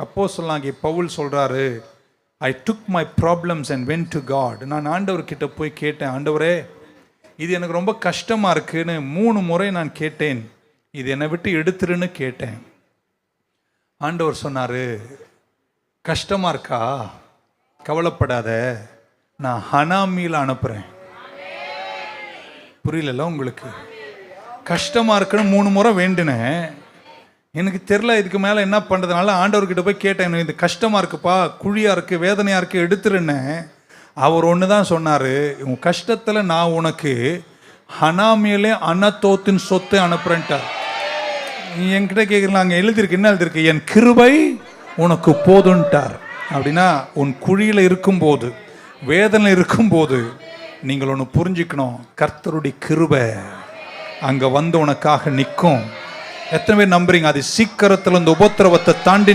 அப்போஸ்தலனாகிய பவுல் சொல்றாரு, I took my problems and went to God. நான் ஆண்டவர்கிட்ட போய் கேட்டேன், ஆண்டவரே இது எனக்கு ரொம்ப கஷ்டமாக இருக்குன்னு 3 முறை நான் கேட்டேன், இது என்னை விட்டு எடுத்துருன்னு கேட்டேன். ஆண்டவர் சொன்னார், கஷ்டமாக இருக்கா, கவலைப்படாத, நான் ஹனாமியில் அனுப்புகிறேன். புரியல உங்களுக்கு? கஷ்டமாக இருக்குன்னு 3 முறை வேண்டினேன், எனக்கு தெரில இதுக்கு மேலே என்ன பண்ணுறதுனால ஆண்டவர்கிட்ட போய் கேட்டேன், இது கஷ்டமாக இருக்குப்பா, குழியாக இருக்குது, வேதனையாக இருக்குது, எடுத்துருன்னு. அவர் ஒன்று தான் சொன்னார், உன் கஷ்டத்தில் நான் உனக்கு ஹனாமியிலே அனத்தோத்தின் சொத்து அனுப்புகிறேன்ட்டார். என்கிட்ட கேட்குறீங்களா, அங்கே எழுதியிருக்கு, என்ன எழுதியிருக்கு, என் கிருபை உனக்கு போதுன்ட்டார். அப்படின்னா உன் குழியில் இருக்கும்போது, வேதனை இருக்கும்போது நீங்கள் ஒன்று புரிஞ்சுக்கணும், கர்த்தருடைய கிருபை அங்கே வந்து உனக்காக நிற்கும். எத்தனை பேர் நம்புறீங்க? அது சீக்கிரத்தில் இந்த உபத்திரவத்தை தாண்டி